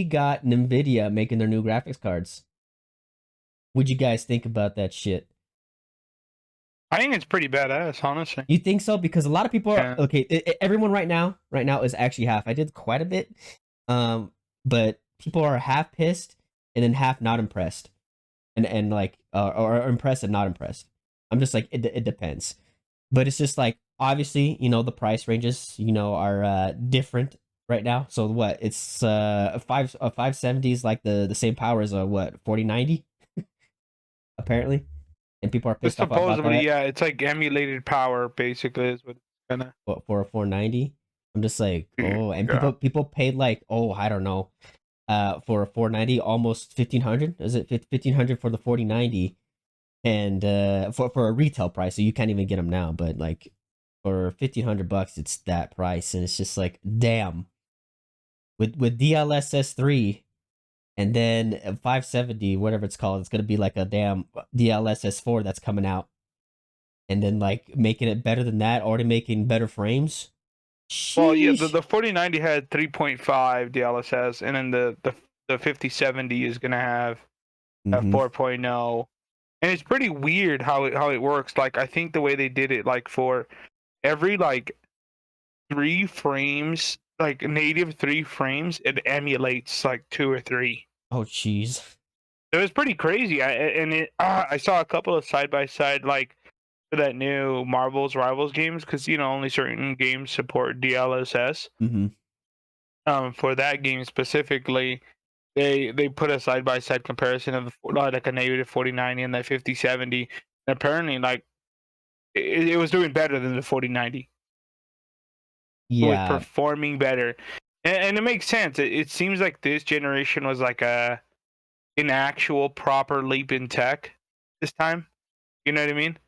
got NVidia making their new graphics cards. What'd you guys think about that shit? I think it's pretty badass, honestly. You think so? Because a lot of people are Yeah. okay. Everyone right now is actually half. I did quite a bit, but people are half pissed and then half not impressed, and like or impressed and not impressed. I'm just like it depends, but it's just like obviously the price ranges are different right now. So what? It's 570 is like the same power as a what 4090 apparently, and people are It's pissed off about supposedly, that. yeah, it's like emulated power, basically, is what it's gonna. For a 490. I'm just like, oh, and Yeah. people paid like, oh, I don't know, for a 490 almost 1500. Is it 1500 for the 4090? And for a retail price, so you can't even get them now, but like for $1,500 it's that price, and it's just like, damn. With DLSS 3 and then 570, whatever it's called, it's gonna be like a damn DLSS 4 that's coming out, and then like making it better than that, already making better frames. Well, yeah, the, Sheesh. the 4090 had 3.5 DLSS, and then the 5070 is gonna have a Mm-hmm. 4.0. And it's pretty weird how it works. Like, I think the way they did it, like, for every like 3 frames, like native 3 frames, it emulates like 2 or 3. Oh, jeez. It was pretty crazy. I saw a couple of side by side, like, for that new Marvel's Rivals games, because only certain games support DLSS. Mm-hmm. For that game specifically, they put a side by side comparison of like a native 4090 and that 5070. And apparently, like, it was doing better than the 4090. It was Yeah. performing better, and it makes sense. It seems like this generation was like an actual proper leap in tech this time. You know what I mean?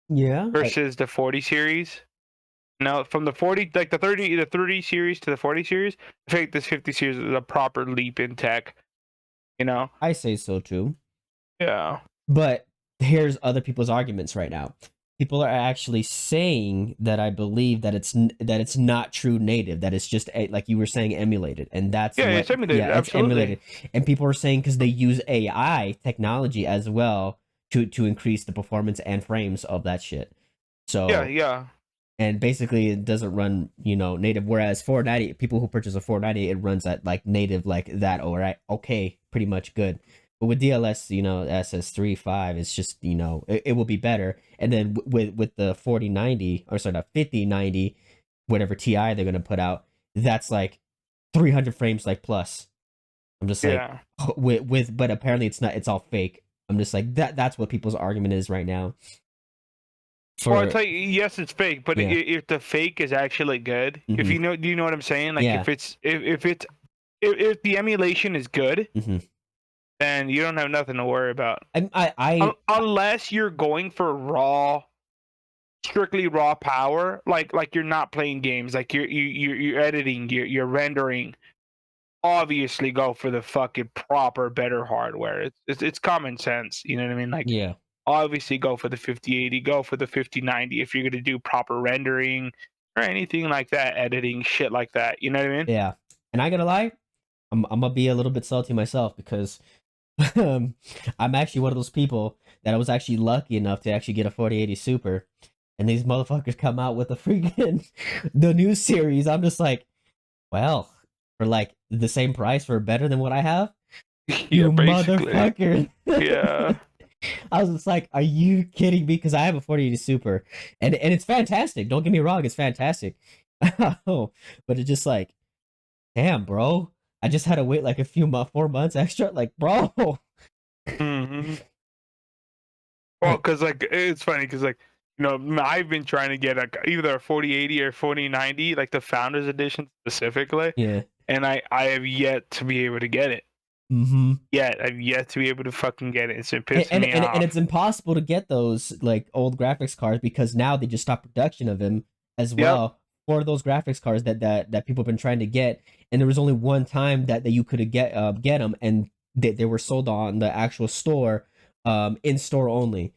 Yeah. Versus the 40 series. Now, from the 40, like the 30 series to the 40 series, I think this 50 series is a proper leap in tech. You know? I say so too. Yeah. But here's other people's arguments right now. People are actually saying that I believe that it's not true native, that it's just like you were saying, emulated, and that's Yeah, what it's emulated. yeah, it's Absolutely. emulated. And people are saying because they use AI technology as well to increase the performance and frames of that shit. Yeah, So, yeah. and basically it doesn't run native, whereas 490, people who purchase a 490, it runs at like native, like that, all right, okay, pretty much good. But with DLS, SS3 5, it's just it will be better. And then with the 4090, or sorry, not 5090, whatever Ti they're gonna put out, that's like 300 frames like plus. I'm just like, Yeah. but apparently it's not, it's all fake. I'm just like, that's what people's argument is right now. Well, I For tell you, yes, it's fake, but yeah. if the fake is actually good, if Mm-hmm. do you know what I'm saying? Like, Yeah. if the emulation is good, Mm-hmm. then you don't have nothing to worry about. I Unless you're going for strictly raw power, like you're not playing games, like you're editing, you're rendering. Obviously, go for the fucking proper, better hardware. It's common sense. You know what I mean? Like, yeah. obviously, go for the 5080, go for the 5090 if you're gonna do proper rendering or anything like that, editing shit like that. You know what I mean? Yeah. And I gotta lie, I'm gonna be a little bit salty myself because I'm actually one of those people that I was actually lucky enough to actually get a 4080 Super, and these motherfuckers come out with a freaking the new series. I'm just like, well, for like the same price for better than what I have, Yeah, you basically. motherfucker. Yeah. I was just like, are you kidding me? Because I have a 4080 Super, and it's fantastic. Don't get me wrong, it's fantastic. Oh, but it's just like, damn, bro. I just had to wait like a few 4 months extra. Like, bro. Hmm. Well, Like, because, like, it's funny because, like, I've been trying to get either a 4080 or 4090, like the Founders Edition specifically, yeah. and I have yet to be able to get it. Mm-hmm. Yet I've yet to be able to fucking get it. It's been And, pissing and me and it's off. impossible to get those like old graphics cards because now they just stopped production of them as Yep. well for those graphics cards that people have been trying to get. And there was only one time that you could get them, and they were sold on the actual store, in store only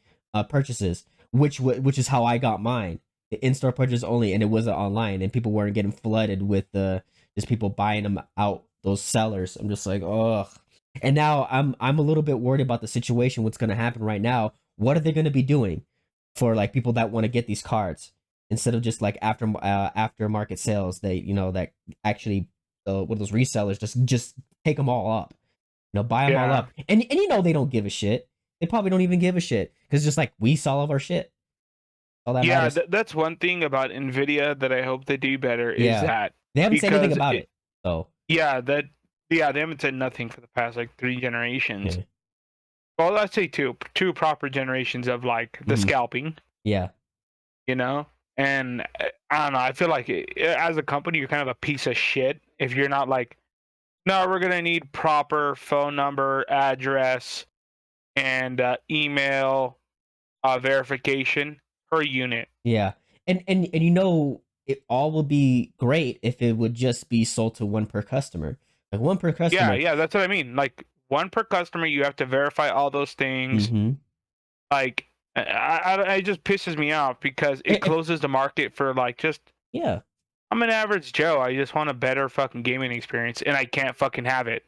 purchases, which is how I got mine, in store purchase only, and it wasn't online, and people weren't getting flooded with just people buying them out those sellers. I'm just like, ugh. And now I'm a little bit worried about the situation. What's going to happen right now? What are they going to be doing for like people that want to get these cards instead of just like aftermarket sales? They that actually what those resellers just take them all up. Buy them all Yeah. up, and they don't give a shit. They probably don't even give a shit because just like we sell all of our shit. All that Yeah, matters. that's one thing about NVIDIA that I hope they do better is Yeah, that they haven't said anything because about it. So yeah, they haven't said nothing for the past like 3 generations. yeah, Well, let's say two proper generations of like the mm-hmm. scalping, Yeah, you know. And I don't know. I feel like as a company, you're kind of a piece of shit if you're not like, no, we're gonna need proper phone number, address, and email verification per unit. yeah, and it all would be great if it would just be sold to one per customer, like one per Yeah, customer. yeah, that's what I mean. Like one per customer, you have to verify all those things. Mm-hmm. Like, it just pisses me off because it If, closes the market for like just. yeah, I'm an average Joe. I just want a better fucking gaming experience, and I can't fucking have it.